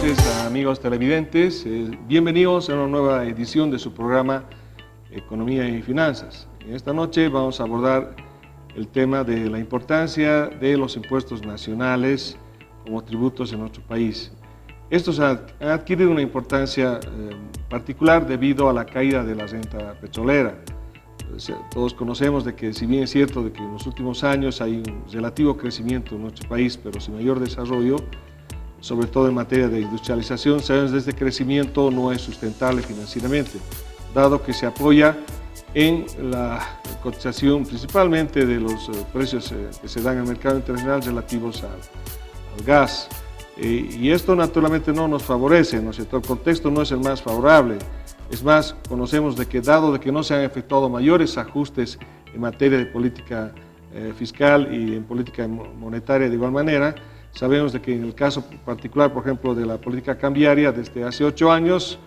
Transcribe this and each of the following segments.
noches, amigos televidentes. Bienvenidos a una nueva edición de su programa Economía y Finanzas. En esta noche vamos a abordar el tema de la importancia de los impuestos nacionales como tributos en nuestro país. Estos han adquirido una importancia particular debido a la caída de la renta petrolera. Todos conocemos de que, si bien es cierto de que en los últimos años hay un relativo crecimiento en nuestro país, pero sin mayor desarrollo, sobre todo en materia de industrialización, sabemos que este crecimiento no es sustentable financieramente, dado que se apoya en la cotización principalmente de los precios que se dan en el mercado internacional relativos al gas. Y esto naturalmente no nos favorece, ¿no es cierto? El contexto no es el más favorable. Es más, conocemos de que, dado de que no se han efectuado mayores ajustes en materia de política fiscal y en política monetaria de igual manera, sabemos de que en el caso particular, por ejemplo, de la política cambiaria, desde hace 8 años,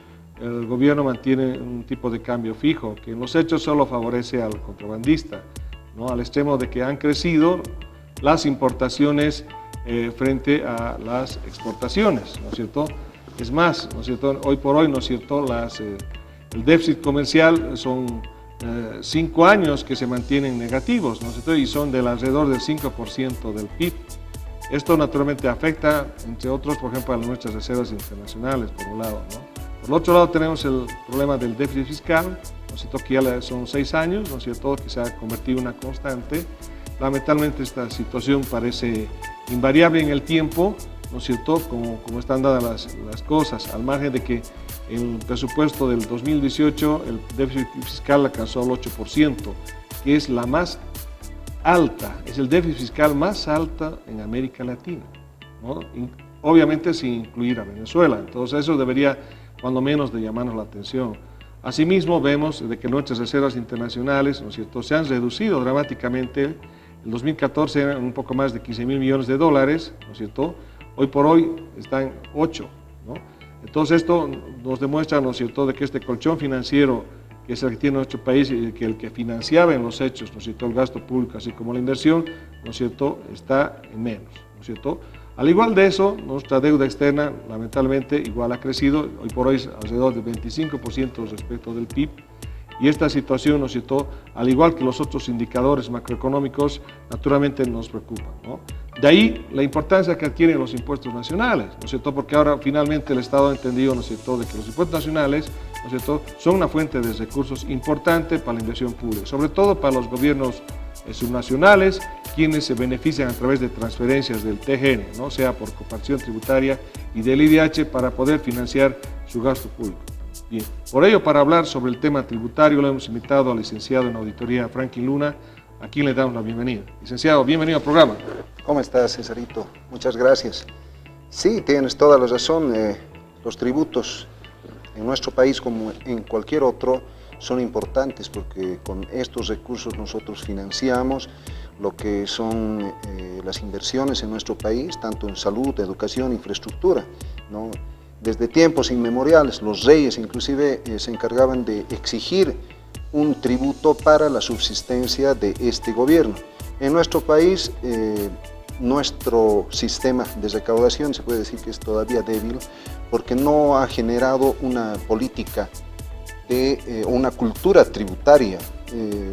el gobierno mantiene un tipo de cambio fijo, que en los hechos solo favorece al contrabandista, ¿no? Al extremo de que han crecido las importaciones frente a las exportaciones, ¿no es cierto? Es más, ¿no es cierto? Hoy por hoy, ¿no es cierto?, el déficit comercial son 5 años que se mantienen negativos, ¿no es cierto?, y son del alrededor del 5% del PIB. Esto naturalmente afecta, entre otros, por ejemplo, a nuestras reservas internacionales, por un lado, ¿no? Por el otro lado tenemos el problema del déficit fiscal, ¿no es cierto?, que ya son 6 años, ¿no es cierto?, que se ha convertido en una constante. Lamentablemente esta situación parece invariable en el tiempo, ¿no es cierto?, como están dadas las cosas, al margen de que en el presupuesto del 2018 el déficit fiscal alcanzó el 8%, que es la más alta, es el déficit fiscal más alta en América Latina, ¿no? Obviamente sin incluir a Venezuela. Entonces eso debería, cuando menos, de llamarnos la atención. Asimismo, vemos de que nuestras reservas internacionales, ¿no es cierto?, se han reducido dramáticamente. En 2014 eran un poco más de 15.000 millones de dólares, ¿no es cierto?, hoy por hoy están 8, ¿no? Entonces esto nos demuestra, ¿no es cierto?, de que este colchón financiero, que es el que tiene nuestro país y que el que financiaba en los hechos, ¿no es cierto?, el gasto público así como la inversión, ¿no es cierto?, está en menos, ¿no es cierto? Al igual de eso, nuestra deuda externa lamentablemente igual ha crecido, hoy por hoy es alrededor del 25% respecto del PIB, y esta situación, ¿no es cierto?, al igual que los otros indicadores macroeconómicos, naturalmente nos preocupa, ¿no? De ahí la importancia que adquieren los impuestos nacionales, ¿no es cierto?, porque ahora finalmente el Estado ha entendido, ¿no es cierto?, de que los impuestos nacionales, ¿no es cierto?, son una fuente de recursos importante para la inversión pública, sobre todo para los gobiernos subnacionales, quienes se benefician a través de transferencias del TGN, ¿no?, sea por compartición tributaria y del IDH, para poder financiar su gasto público. Bien, por ello, para hablar sobre el tema tributario, lo hemos invitado al licenciado en auditoría Franklin Luna, a quien le damos la bienvenida. Licenciado, bienvenido al programa. ¿Cómo estás, Cesarito? Muchas gracias. Sí, tienes toda la razón. Los tributos en nuestro país, como en cualquier otro, son importantes porque con estos recursos nosotros financiamos lo que son las inversiones en nuestro país, tanto en salud, educación, infraestructura, ¿no? Desde tiempos inmemoriales, los reyes inclusive se encargaban de exigir un tributo para la subsistencia de este gobierno. En nuestro país, nuestro sistema de recaudación se puede decir que es todavía débil porque no ha generado una política una cultura tributaria.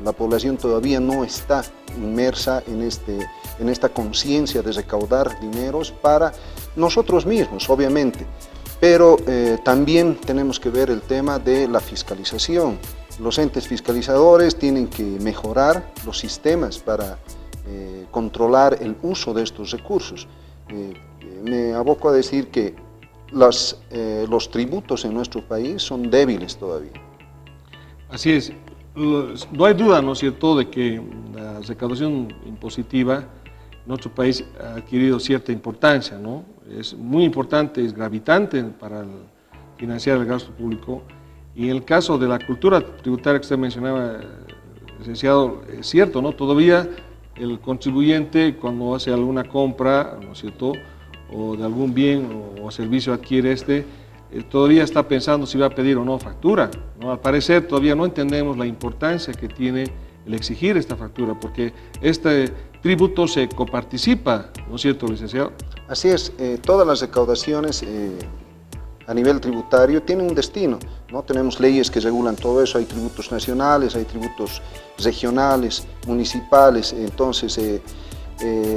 La población todavía no está inmersa en esta conciencia de recaudar dineros para nosotros mismos, obviamente. Pero también tenemos que ver el tema de la fiscalización. Los entes fiscalizadores tienen que mejorar los sistemas para controlar el uso de estos recursos. Me aboco a decir que los tributos en nuestro país son débiles todavía. Así es. No hay duda, ¿no es cierto?, de que la recaudación impositiva en nuestro país ha adquirido cierta importancia, ¿no? Es muy importante, es gravitante para financiar el gasto público. Y en el caso de la cultura tributaria que usted mencionaba, licenciado, es cierto, ¿no? Todavía el contribuyente, cuando hace alguna compra, ¿no es cierto?, o de algún bien o servicio adquiere todavía está pensando si va a pedir o no factura, ¿no? Al parecer todavía no entendemos la importancia que tiene el exigir esta factura, porque este tributo se coparticipa, ¿no es cierto, licenciado? Así es, todas las recaudaciones a nivel tributario tienen un destino, ¿no? Tenemos leyes que regulan todo eso, hay tributos nacionales, hay tributos regionales, municipales, entonces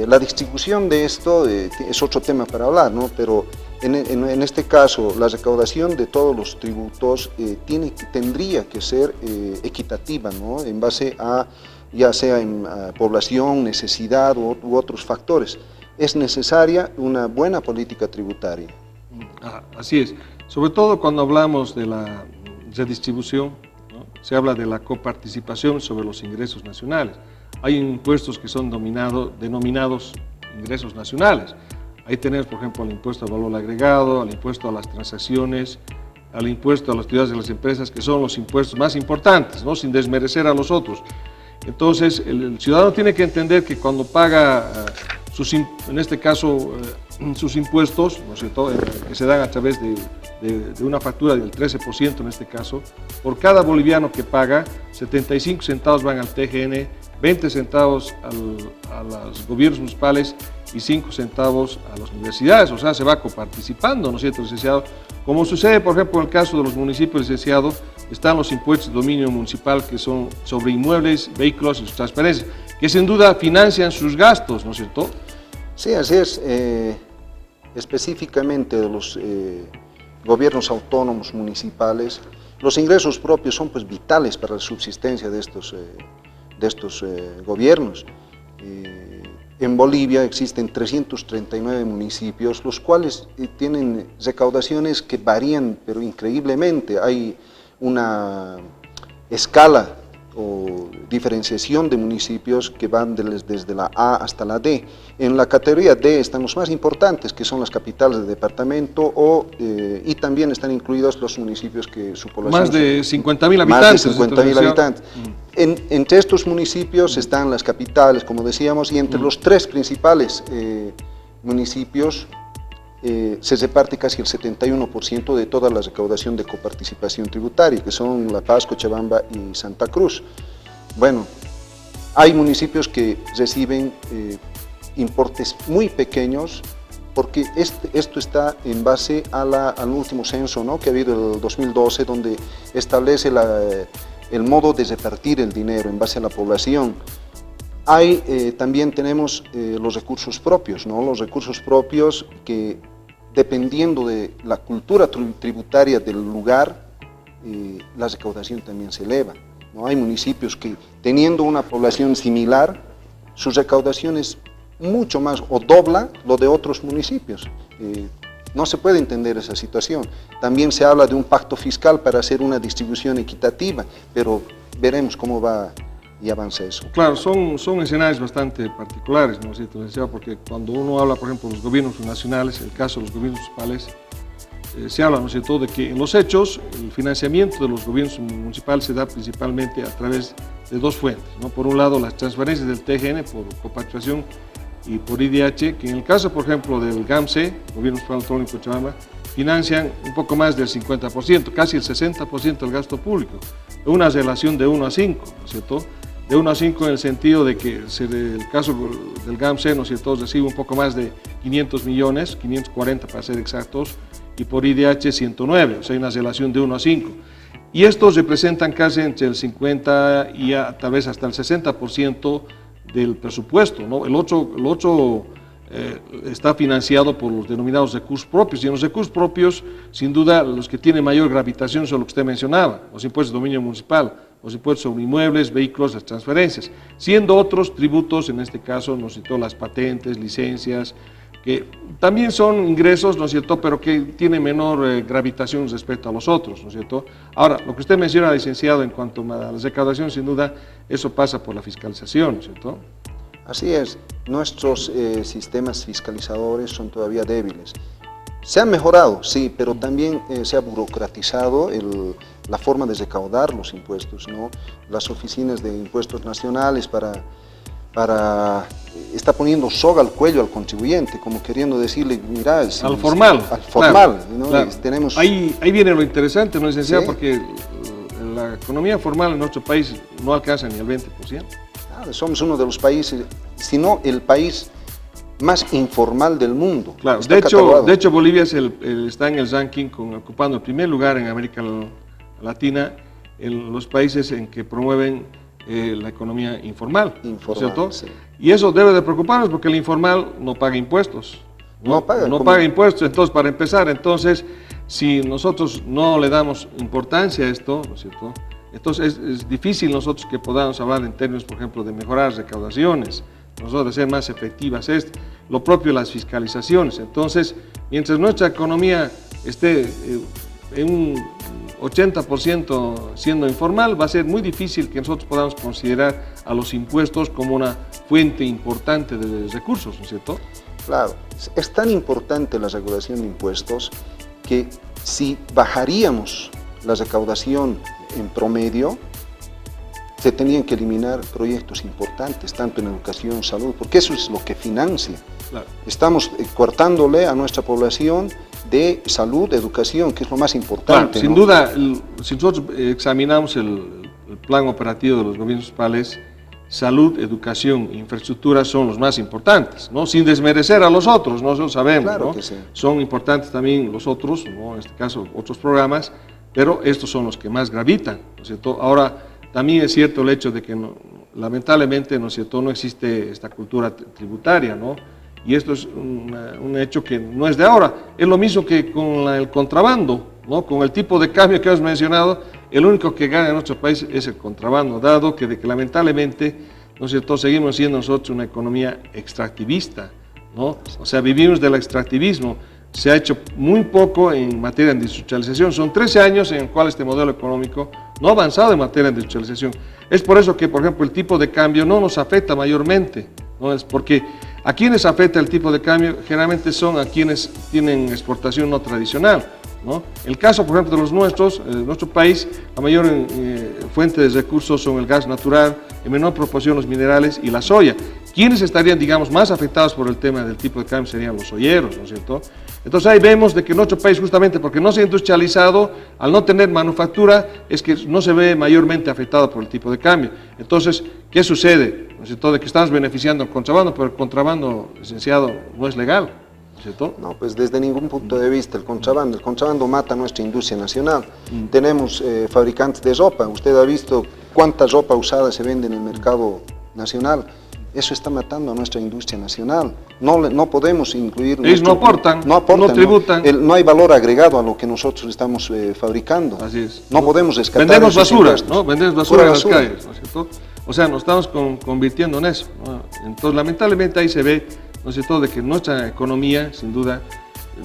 la distribución de esto es otro tema para hablar, ¿no? Pero en este caso la recaudación de todos los tributos tendría que ser equitativa, ¿no? En base a ya sea en población, necesidad u otros factores. Es necesaria una buena política tributaria. Así es, sobre todo cuando hablamos de la redistribución, ¿no? Se habla de la coparticipación sobre los ingresos nacionales. Hay impuestos que son denominados ingresos nacionales. Ahí tenemos, por ejemplo, el impuesto al valor agregado, el impuesto a las transacciones, al impuesto a las actividades de las empresas, que son los impuestos más importantes, ¿no? Sin desmerecer a los otros. Entonces, el ciudadano tiene que entender que cuando paga en este caso, sus impuestos, ¿no es cierto?, que se dan a través de una factura del 13% en este caso, por cada boliviano que paga, 75 centavos van al TGN, 20 centavos a los gobiernos municipales y 5 centavos a las universidades, o sea, se va coparticipando, ¿no es cierto, licenciado? Como sucede, por ejemplo, en el caso de los municipios, licenciado, están los impuestos de dominio municipal que son sobre inmuebles, vehículos y sus transferencias, que sin duda financian sus gastos, ¿no es cierto? Sí, así es. Específicamente de los gobiernos autónomos municipales, los ingresos propios son pues vitales para la subsistencia de estos gobiernos. En Bolivia existen 339 municipios, los cuales tienen recaudaciones que varían, pero increíblemente. Hay una escala o diferenciación de municipios que van desde la A hasta la D. En la categoría D están los más importantes, que son las capitales de departamento, y también están incluidos los municipios que su población... Más de 50.000 habitantes. Más de 50.000 habitantes. Entre estos municipios están las capitales, como decíamos, y entre los tres principales municipios se reparte casi el 71% de toda la recaudación de coparticipación tributaria, que son La Paz, Cochabamba y Santa Cruz. Bueno, hay municipios que reciben importes muy pequeños, porque esto está en base al último censo, ¿no?, que ha habido en el 2012, donde establece el modo de repartir el dinero en base a la población. También tenemos los recursos propios, ¿no? Los recursos propios que, dependiendo de la cultura tributaria del lugar, la recaudación también se eleva, ¿no? Hay municipios que, teniendo una población similar, su recaudación es mucho más o dobla lo de otros municipios. No se puede entender esa situación. También se habla de un pacto fiscal para hacer una distribución equitativa, pero veremos cómo va y avanza eso. Claro, son escenarios bastante particulares, ¿no es cierto? Porque cuando uno habla, por ejemplo, de los gobiernos nacionales, el caso de los gobiernos municipales, se habla, ¿no es cierto?, de que en los hechos el financiamiento de los gobiernos municipales se da principalmente a través de dos fuentes, ¿no? Por un lado, las transferencias del TGN por coparticipación y por IDH, que en el caso, por ejemplo, del GAMSE, Gobierno Municipal Autónomo de Cochabamba, financian un poco más del 50%, casi el 60% del gasto público, una relación de 1 a 5, ¿no es cierto?, de 1 a 5 en el sentido de que el caso del GAMSE, ¿no es cierto?, recibe un poco más de 500 millones, 540 para ser exactos, y por IDH 109, o sea, hay una relación de 1 a 5. Y estos representan casi entre el 50 y tal vez hasta el 60% del presupuesto, ¿no? El otro está financiado por los denominados recursos propios, y en los recursos propios, sin duda, los que tienen mayor gravitación son los que usted mencionaba, los impuestos de dominio municipal, los impuestos sobre inmuebles, vehículos, las transferencias, siendo otros tributos, en este caso, ¿no es cierto?, las patentes, licencias, que también son ingresos, ¿no es cierto?, pero que tienen menor gravitación respecto a los otros, ¿no es cierto? Ahora, lo que usted menciona, licenciado, en cuanto a la recaudación, sin duda, eso pasa por la fiscalización, ¿no es cierto? Así es, nuestros sistemas fiscalizadores son todavía débiles. Se han mejorado, sí, pero también se ha burocratizado la forma de recaudar los impuestos, ¿no? Las oficinas de impuestos nacionales está poniendo soga al cuello al contribuyente, como queriendo decirle, mira... al formal. Al formal, claro, ¿no? Claro. Tenemos... Ahí viene lo interesante, ¿no, licenciado? Sí. Porque la economía formal en nuestro país no alcanza ni el 20%. Somos uno de los países, si no el país más informal del mundo. Claro, Está de hecho Bolivia está en el ranking ocupando el primer lugar en América Latina en los países en que promueven la economía informal, ¿no es cierto? Sí. Y eso debe de preocuparnos porque el informal no paga impuestos. No paga impuestos. Entonces, para empezar, si nosotros no le damos importancia a esto, ¿no es cierto? Entonces es difícil nosotros que podamos hablar en términos, por ejemplo, de mejorar recaudaciones, nosotros de ser más efectivas, lo propio las fiscalizaciones. Entonces, mientras nuestra economía esté en un 80% siendo informal, va a ser muy difícil que nosotros podamos considerar a los impuestos como una fuente importante de recursos, ¿no es cierto? Claro, es tan importante la recaudación de impuestos que si bajaríamos la recaudación en promedio, se tendrían que eliminar proyectos importantes, tanto en educación, salud, porque eso es lo que financia. Claro. Estamos cortándole a nuestra población de salud, educación, que es lo más importante. Claro, sin duda, si nosotros examinamos el plan operativo de los gobiernos municipales, salud, educación e infraestructura son los más importantes, ¿no? Sin desmerecer a los otros, nosotros sabemos, claro, ¿no? Que sí. Son importantes también los otros, ¿no? En este caso otros programas, pero estos son los que más gravitan, ¿no es cierto? Ahora, también es cierto el hecho de que lamentablemente, ¿no es cierto?, no existe esta cultura tributaria, ¿no? Y esto es un hecho que no es de ahora. Es lo mismo que con el contrabando, ¿no? Con el tipo de cambio que has mencionado, el único que gana en nuestro país es el contrabando, dado que lamentablemente, ¿no es cierto?, seguimos siendo nosotros una economía extractivista, ¿no? O sea, vivimos del extractivismo. Se ha hecho muy poco en materia de industrialización. Son 13 años en el cual este modelo económico no ha avanzado en materia de industrialización. Es por eso que, por ejemplo, el tipo de cambio no nos afecta mayormente, ¿no? Es porque a quienes afecta el tipo de cambio generalmente son a quienes tienen exportación no tradicional, ¿no? El caso, por ejemplo, de los nuestro país, la mayor fuente de recursos son el gas natural, en menor proporción los minerales y la soya. Quienes estarían, digamos, más afectados por el tema del tipo de cambio serían los soyeros, ¿no es cierto? Entonces ahí vemos de que nuestro país, justamente porque no se ha industrializado, al no tener manufactura, es que no se ve mayormente afectado por el tipo de cambio. Entonces, ¿qué sucede? ¿No es cierto? De que estamos beneficiando el contrabando, pero el contrabando, licenciado, no es legal, ¿no es cierto? No, pues desde ningún punto de vista el contrabando mata nuestra industria nacional. Tenemos fabricantes de ropa, usted ha visto cuánta ropa usada se vende en el mercado nacional. Eso está matando a nuestra industria nacional. No podemos incluir... Ellos no aportan, no tributan. No hay valor agregado a lo que nosotros estamos fabricando. Así es. No podemos rescatar. Vendemos basura, ¿no? Vendemos basura en las calles, ¿no es cierto? O sea, nos estamos convirtiendo en eso, ¿no? Entonces, lamentablemente ahí se ve, ¿no es cierto?, de que nuestra economía, sin duda,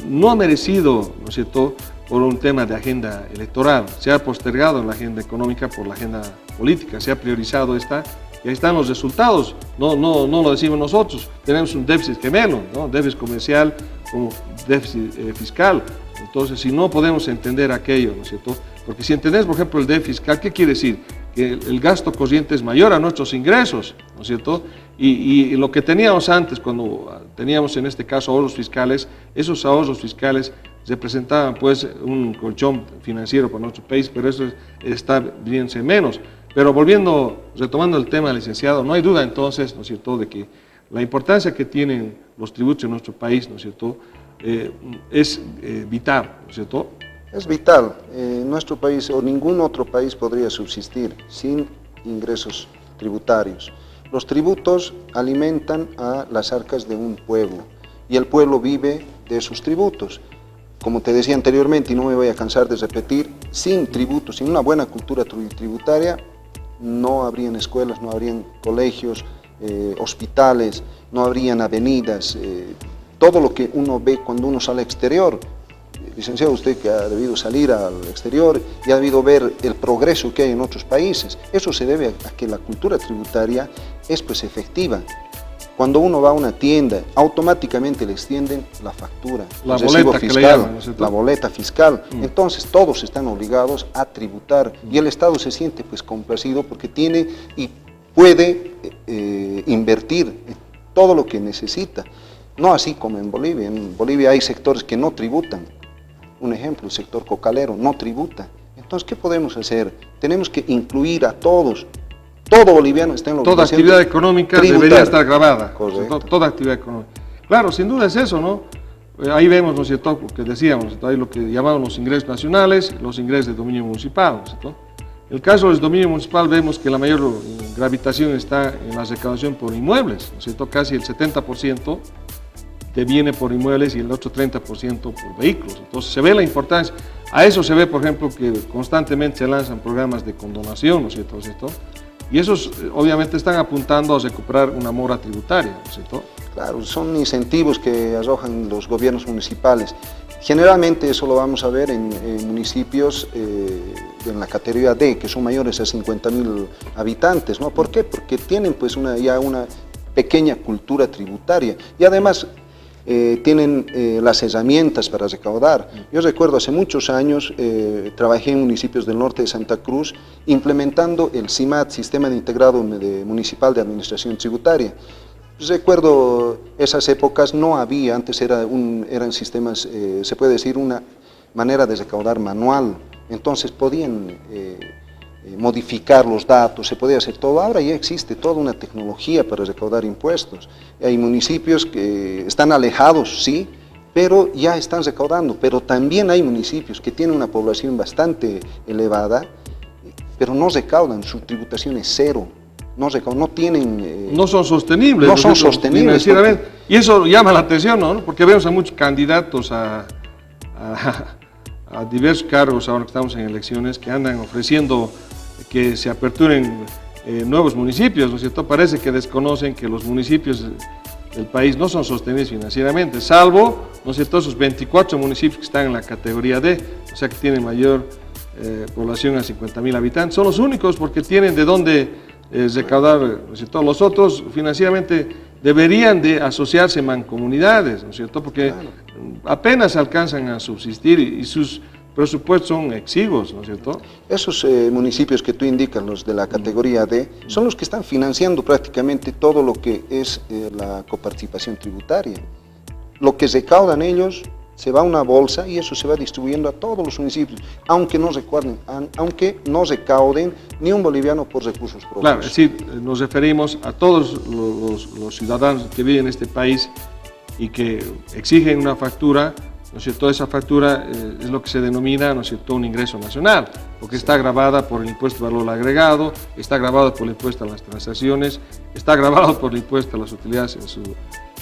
no ha merecido, ¿no es cierto?, por un tema de agenda electoral. Se ha postergado en la agenda económica por la agenda política, se ha priorizado esta. Y ahí están los resultados, no lo decimos nosotros. Tenemos un déficit gemelo, ¿no? Déficit comercial como déficit fiscal. Entonces, si no podemos entender aquello, ¿no es cierto? Porque si entendemos, por ejemplo, el déficit fiscal, ¿qué quiere decir? Que el gasto corriente es mayor a nuestros ingresos, ¿no es cierto? Y lo que teníamos antes, cuando teníamos en este caso ahorros fiscales, esos ahorros fiscales representaban pues un colchón financiero para nuestro país, pero eso está viéndose menos. Pero retomando el tema, licenciado, no hay duda entonces, ¿no es cierto?, de que la importancia que tienen los tributos en nuestro país, ¿no es cierto?, es vital, ¿no es cierto? Es vital. Nuestro país o ningún otro país podría subsistir sin ingresos tributarios. Los tributos alimentan a las arcas de un pueblo y el pueblo vive de sus tributos. Como te decía anteriormente, y no me voy a cansar de repetir, sin tributos, sin una buena cultura tributaria, no habrían escuelas, no habrían colegios, hospitales, no habrían avenidas, todo lo que uno ve cuando uno sale al exterior. Licenciado, usted que ha debido salir al exterior y ha debido ver el progreso que hay en otros países, eso se debe a que la cultura tributaria es pues efectiva. Cuando uno va a una tienda, automáticamente le extienden la factura, la el recibo boleta fiscal, llaman, ¿no? la boleta fiscal. Entonces todos están obligados a tributar y el Estado se siente pues complacido porque tiene y puede invertir en todo lo que necesita. No así como en Bolivia. En Bolivia hay sectores que no tributan. Un ejemplo, el sector cocalero no tributa. Entonces, ¿qué podemos hacer? Tenemos que incluir a todos. Todo boliviano está en la obligación. Toda actividad económica tributar. debería estar grabada. Correcto. Toda actividad económica. Claro, sin duda es eso, ¿no? Ahí vemos, ¿no es cierto?, lo que decíamos, ¿no es cierto?, ahí lo que llamamos los ingresos nacionales, los ingresos de dominio municipal, ¿no es cierto? En el caso del dominio municipal vemos que la mayor gravitación está en la recaudación por inmuebles, ¿no es cierto? Casi el 70% viene por inmuebles y el otro 30% por vehículos. Entonces se ve la importancia. A eso se ve, por ejemplo, que constantemente se lanzan programas de condonación, ¿no es cierto? Y esos obviamente están apuntando a recuperar una mora tributaria, ¿no es cierto? Claro, son incentivos que arrojan los gobiernos municipales. Generalmente eso lo vamos a ver en municipios en la categoría D, que son mayores a 50.000 habitantes, ¿no? ¿Por qué? Porque tienen pues ya una pequeña cultura tributaria y además tienen las herramientas para recaudar. Yo recuerdo hace muchos años, trabajé en municipios del norte de Santa Cruz implementando el SIMAT, Sistema de Integrado Municipal de Administración Tributaria. Recuerdo esas épocas, no había, antes eran sistemas, se puede decir, una manera de recaudar manual, entonces podían modificar los datos, se podía hacer todo. Ahora ya existe toda una tecnología para recaudar impuestos. Hay municipios que están alejados, sí, pero ya están recaudando, pero también hay municipios que tienen una población bastante elevada, pero no recaudan, su tributación es cero. No tienen... no son sostenibles. No son sostenibles. Porque... Y eso llama la atención, ¿no? Porque vemos a muchos candidatos a diversos cargos, ahora que estamos en elecciones, que andan ofreciendo que se aperturen nuevos municipios, ¿no es cierto? Parece que desconocen que los municipios del país no son sostenibles financieramente, salvo, ¿no es cierto?, esos 24 municipios que están en la categoría D, o sea que tienen mayor población a 50.000 habitantes. Son los únicos porque tienen de dónde recaudar, ¿no es cierto? Los otros financieramente deberían de asociarse mancomunidades, ¿no es cierto? Porque apenas alcanzan a subsistir y sus presupuestos son exiguos, ¿no es cierto? Esos municipios que tú indicas, los de la categoría D, son los que están financiando prácticamente todo lo que es la coparticipación tributaria. Lo que recaudan ellos se va a una bolsa y eso se va distribuyendo a todos los municipios, aunque no recauden ni un boliviano por recursos propios. Claro, es decir, nos referimos a todos los ciudadanos que viven en este país y que exigen una factura, ¿no es cierto? Esa factura es lo que se denomina, ¿no es cierto?, un ingreso nacional, porque está grabada por el impuesto de valor agregado, está grabada por el impuesto a las transacciones, está grabado por el impuesto a las utilidades en su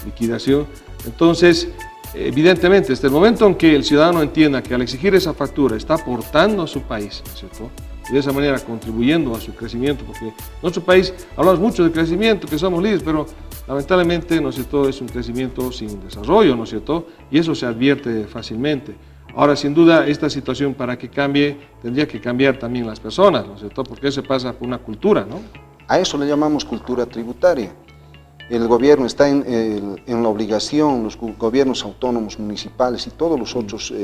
liquidación. Entonces, evidentemente, desde el momento en que el ciudadano entienda que al exigir esa factura está aportando a su país, ¿no es cierto?, y de esa manera contribuyendo a su crecimiento, porque en nuestro país hablamos mucho de crecimiento, que somos líderes, pero lamentablemente, ¿no es cierto?, es un crecimiento sin desarrollo, ¿no es cierto?, y eso se advierte fácilmente. Ahora, sin duda, esta situación para que cambie, tendría que cambiar también las personas, ¿no es cierto?, porque eso pasa por una cultura, ¿no? A eso le llamamos cultura tributaria. El gobierno está en la obligación, los gobiernos autónomos municipales y todos los otros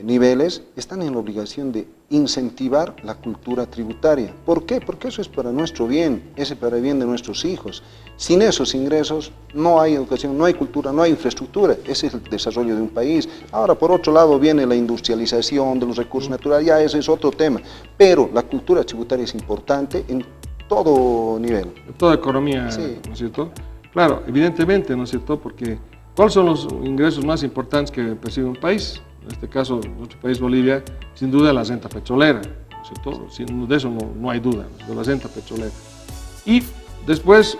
niveles están en la obligación de incentivar la cultura tributaria. ¿Por qué? Porque eso es para nuestro bien, ese es para el bien de nuestros hijos. Sin esos ingresos no hay educación, no hay cultura, no hay infraestructura. Ese es el desarrollo de un país. Ahora, por otro lado, viene la industrialización de los recursos naturales, ya ese es otro tema. Pero la cultura tributaria es importante en todo nivel. En toda economía, sí, ¿no es cierto? Claro, evidentemente, ¿no es cierto? Porque ¿cuáles son los ingresos más importantes que percibe un país? En este caso, nuestro país, Bolivia, sin duda la renta petrolera, ¿no es cierto? De eso no hay duda, de la renta petrolera. Y después,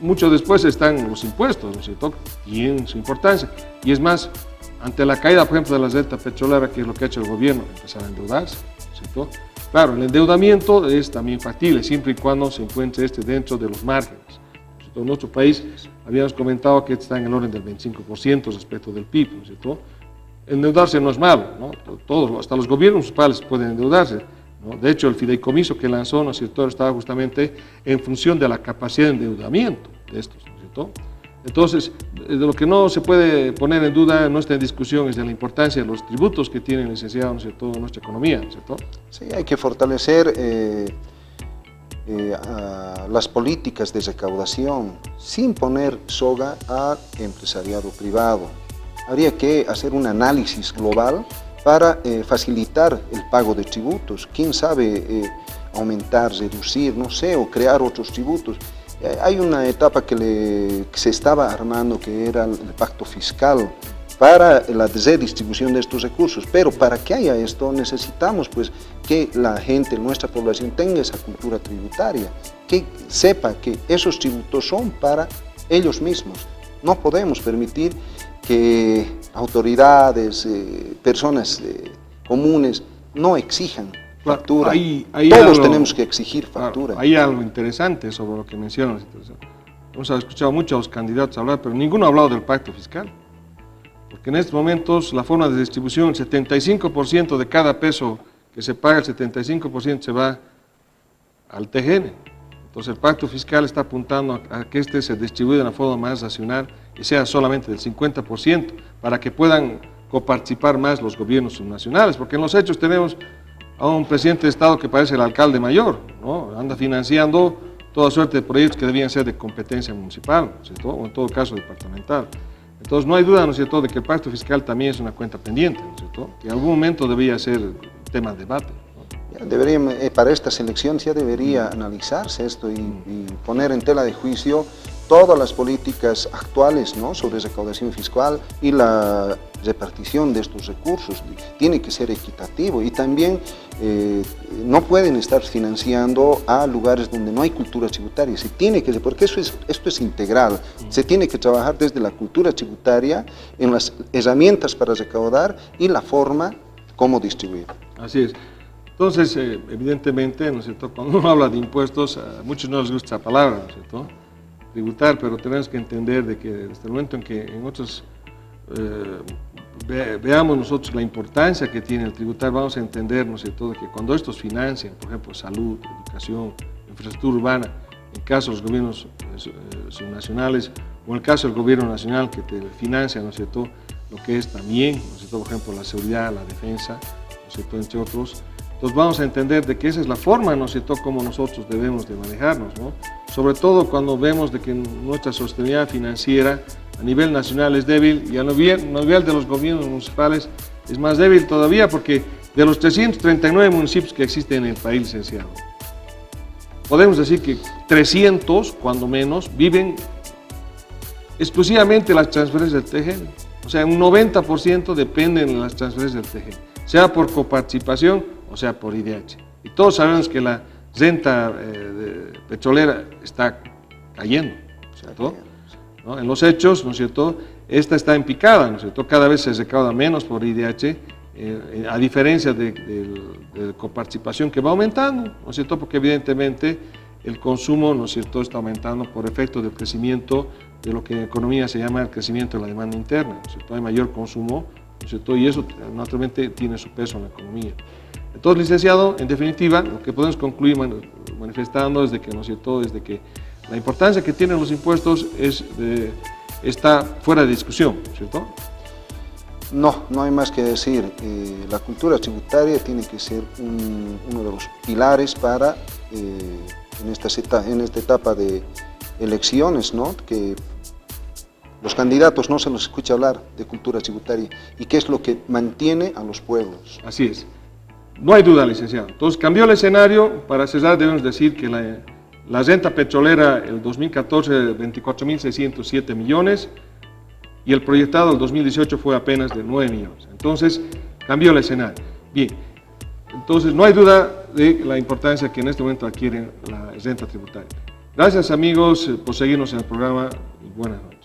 mucho después están los impuestos, ¿no es cierto? Tienen su importancia. Y es más, ante la caída, por ejemplo, de la renta petrolera, que es lo que ha hecho el gobierno, empezar a endeudarse, ¿no es cierto? Claro, el endeudamiento es también factible, siempre y cuando se encuentre dentro de los márgenes. En nuestro país, habíamos comentado que está en el orden del 25% respecto del PIB, ¿no es cierto? Endeudarse no es malo, ¿no? Todos, hasta los gobiernos municipales pueden endeudarse, ¿no? De hecho, el fideicomiso que lanzó, ¿no es cierto?, estaba justamente en función de la capacidad de endeudamiento de estos, ¿no es cierto? Entonces, de lo que no se puede poner en duda, no está en discusión, es de la importancia de los tributos que tienen licenciado, ¿no es cierto?, nuestra economía, ¿no es cierto? Sí, hay que fortalecer las políticas de recaudación sin poner soga al empresariado privado. Habría que hacer un análisis global para facilitar el pago de tributos. ¿Quién sabe aumentar, reducir, no sé, o crear otros tributos? Hay una etapa que se estaba armando, que era el pacto fiscal para la redistribución de estos recursos, pero para que haya esto necesitamos pues que la gente, nuestra población, tenga esa cultura tributaria, que sepa que esos tributos son para ellos mismos. No podemos permitir que autoridades, personas comunes no exijan factura. Todos tenemos que exigir factura. Hay algo interesante sobre lo que mencionas. Hemos escuchado mucho a los candidatos hablar, pero ninguno ha hablado del pacto fiscal. Porque en estos momentos la forma de distribución, el 75% de cada peso que se paga, el 75% se va al TGN. Entonces el pacto fiscal está apuntando a que este se distribuya de una forma más racional y sea solamente del 50%, para que puedan coparticipar más los gobiernos subnacionales, porque en los hechos tenemos a un presidente de Estado que parece el alcalde mayor, ¿no? Anda financiando toda suerte de proyectos que debían ser de competencia municipal, ¿cierto? O en todo caso departamental. Entonces no hay duda, ¿no es cierto?, de que el pacto fiscal también es una cuenta pendiente, ¿no es cierto?, que en algún momento debía ser tema de debate. Para estas elecciones ya debería analizarse esto y poner en tela de juicio todas las políticas actuales, ¿no?, sobre recaudación fiscal y la repartición de estos recursos. Tiene que ser equitativo y también no pueden estar financiando a lugares donde no hay cultura tributaria. Se tiene que, porque esto es integral, se tiene que trabajar desde la cultura tributaria en las herramientas para recaudar y la forma como distribuir. Así es. Entonces, evidentemente, ¿no es cierto?, cuando uno habla de impuestos, a muchos no les gusta esa palabra, ¿no es cierto?, tributar, pero tenemos que entender de que desde el momento en que en otros veamos nosotros la importancia que tiene el tributar, vamos a entender, ¿no es cierto?, de que cuando estos financian, por ejemplo, salud, educación, infraestructura urbana, en caso de los gobiernos subnacionales, o en el caso del gobierno nacional que te financia, ¿no es cierto?, lo que es también, ¿no es cierto?, por ejemplo, la seguridad, la defensa, ¿no es cierto?, entre otros. Entonces vamos a entender de que esa es la forma, ¿no es cierto?, como nosotros debemos de manejarnos, ¿no? Sobre todo cuando vemos de que nuestra sostenibilidad financiera a nivel nacional es débil y a nivel de los gobiernos municipales es más débil todavía, porque de los 339 municipios que existen en el país, licenciado, podemos decir que 300, cuando menos, viven exclusivamente las transferencias del TGN. O sea, un 90% dependen de las transferencias del TGN, sea por coparticipación o sea por IDH. Y todos sabemos que la renta petrolera está cayendo, ¿cierto? ¿No? En los hechos, ¿no es cierto?, esta está en picada, ¿no es cierto?, cada vez se recauda menos por IDH, a diferencia de coparticipación que va aumentando, ¿no es cierto?, porque evidentemente el consumo, ¿no es cierto?, está aumentando por efecto del crecimiento de lo que en economía se llama el crecimiento de la demanda interna, ¿no es cierto?, hay mayor consumo, ¿no es cierto?, y eso naturalmente tiene su peso en la economía. Entonces, licenciado, en definitiva, lo que podemos concluir manifestando es de que, ¿no es cierto?, es de que la importancia que tienen los impuestos está fuera de discusión, ¿cierto? No hay más que decir. La cultura tributaria tiene que ser uno de los pilares para, en esta etapa de elecciones, ¿no?, que los candidatos no se los escucha hablar de cultura tributaria y qué es lo que mantiene a los pueblos. Así es. No hay duda, licenciado. Entonces, cambió el escenario. Para cerrar, debemos decir que la renta petrolera, el 2014, 24.607 millones, y el proyectado el 2018 fue apenas de 9 millones. Entonces, cambió el escenario. Bien, entonces no hay duda de la importancia que en este momento adquiere la renta tributaria. Gracias, amigos, por seguirnos en el programa y buenas noches.